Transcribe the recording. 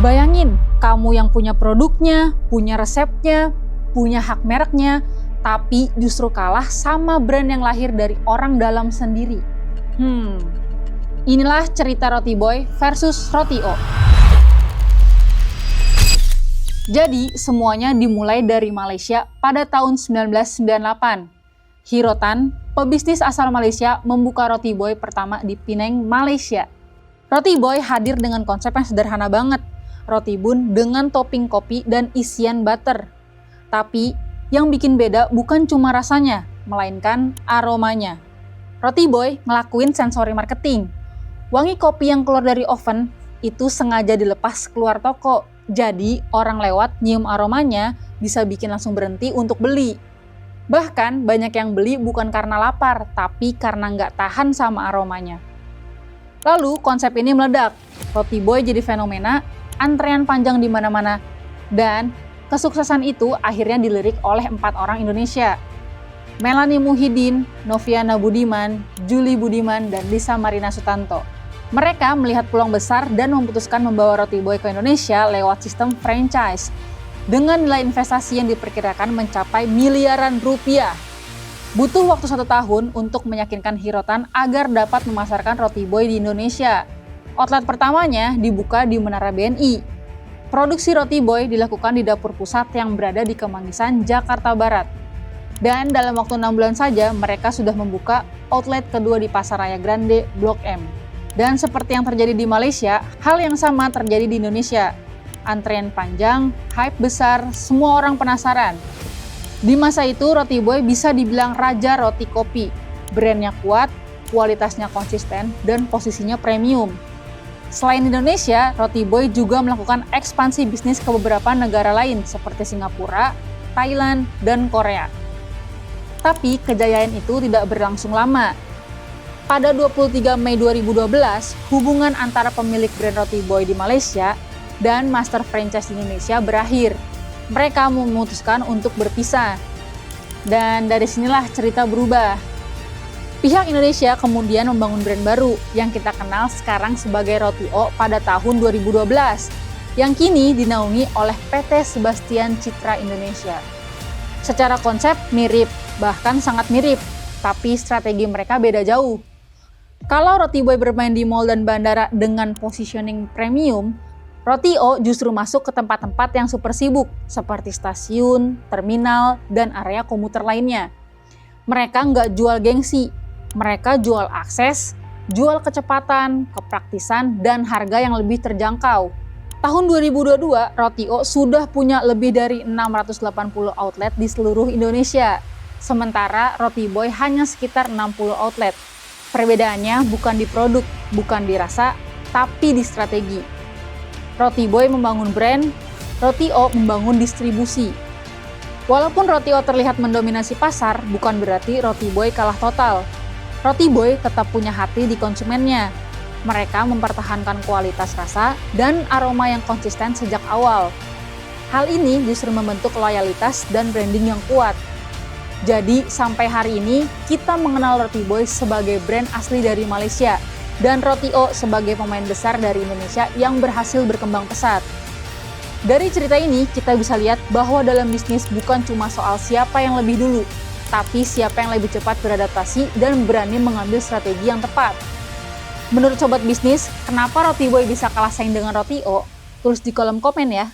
Bayangin, kamu yang punya produknya, punya resepnya, punya hak mereknya, tapi justru kalah sama brand yang lahir dari orang dalam sendiri. Inilah cerita Roti Boy versus Roti O. Jadi, semuanya dimulai dari Malaysia pada tahun 1998. Hero Tan, pebisnis asal Malaysia, membuka Roti Boy pertama di Penang, Malaysia. Roti Boy hadir dengan konsep yang sederhana banget. Roti bun dengan topping kopi dan isian butter. Tapi, yang bikin beda bukan cuma rasanya, melainkan aromanya. Roti Boy ngelakuin sensori marketing. Wangi kopi yang keluar dari oven itu sengaja dilepas keluar toko. Jadi, orang lewat nyium aromanya bisa bikin langsung berhenti untuk beli. Bahkan, banyak yang beli bukan karena lapar, tapi karena nggak tahan sama aromanya. Lalu, konsep ini meledak. Roti Boy jadi fenomena, antrean panjang di mana-mana, dan kesuksesan itu akhirnya dilirik oleh 4 orang Indonesia. Melanie Muhyiddin, Noviana Budiman, Julie Budiman, dan Lisa Marina Sutanto. Mereka melihat peluang besar dan memutuskan membawa Roti Boy ke Indonesia lewat sistem franchise dengan nilai investasi yang diperkirakan mencapai miliaran rupiah. Butuh waktu 1 tahun untuk meyakinkan Hero Tan agar dapat memasarkan Roti Boy di Indonesia. Outlet pertamanya dibuka di Menara BNI. Produksi Roti Boy dilakukan di dapur pusat yang berada di Kemanggisan, Jakarta Barat. Dan dalam waktu 6 bulan saja, mereka sudah membuka outlet kedua di Pasaraya Grande, Blok M. Dan seperti yang terjadi di Malaysia, hal yang sama terjadi di Indonesia. Antrean panjang, hype besar, semua orang penasaran. Di masa itu, Roti Boy bisa dibilang raja roti kopi. Brandnya kuat, kualitasnya konsisten, dan posisinya premium. Selain Indonesia, Roti Boy juga melakukan ekspansi bisnis ke beberapa negara lain seperti Singapura, Thailand, dan Korea. Tapi kejayaan itu tidak berlangsung lama. Pada 23 Mei 2012, hubungan antara pemilik brand Roti Boy di Malaysia dan master franchise di Indonesia berakhir. Mereka memutuskan untuk berpisah. Dan dari sinilah cerita berubah. Pihak Indonesia kemudian membangun brand baru yang kita kenal sekarang sebagai Roti O pada tahun 2012, yang kini dinaungi oleh PT Sebastian Citra Indonesia. Secara konsep mirip, bahkan sangat mirip, tapi strategi mereka beda jauh. Kalau Roti Boy bermain di mall dan bandara dengan positioning premium, Roti O justru masuk ke tempat-tempat yang super sibuk, seperti stasiun, terminal, dan area komuter lainnya. Mereka nggak jual gengsi, mereka jual akses, jual kecepatan, kepraktisan, dan harga yang lebih terjangkau. Tahun 2022, Roti O sudah punya lebih dari 680 outlet di seluruh Indonesia. Sementara Roti Boy hanya sekitar 60 outlet. Perbedaannya bukan di produk, bukan di rasa, tapi di strategi. Roti Boy membangun brand, Roti O membangun distribusi. Walaupun Roti O terlihat mendominasi pasar, bukan berarti Roti Boy kalah total. Roti Boy tetap punya hati di konsumennya. Mereka mempertahankan kualitas rasa dan aroma yang konsisten sejak awal. Hal ini justru membentuk loyalitas dan branding yang kuat. Jadi, sampai hari ini, kita mengenal Roti Boy sebagai brand asli dari Malaysia dan Roti O sebagai pemain besar dari Indonesia yang berhasil berkembang pesat. Dari cerita ini, kita bisa lihat bahwa dalam bisnis bukan cuma soal siapa yang lebih dulu, tapi siapa yang lebih cepat beradaptasi dan berani mengambil strategi yang tepat. Menurut Sobat Bisnis, kenapa Roti Boy bisa kalah saing dengan Roti O? Tulis di kolom komen ya.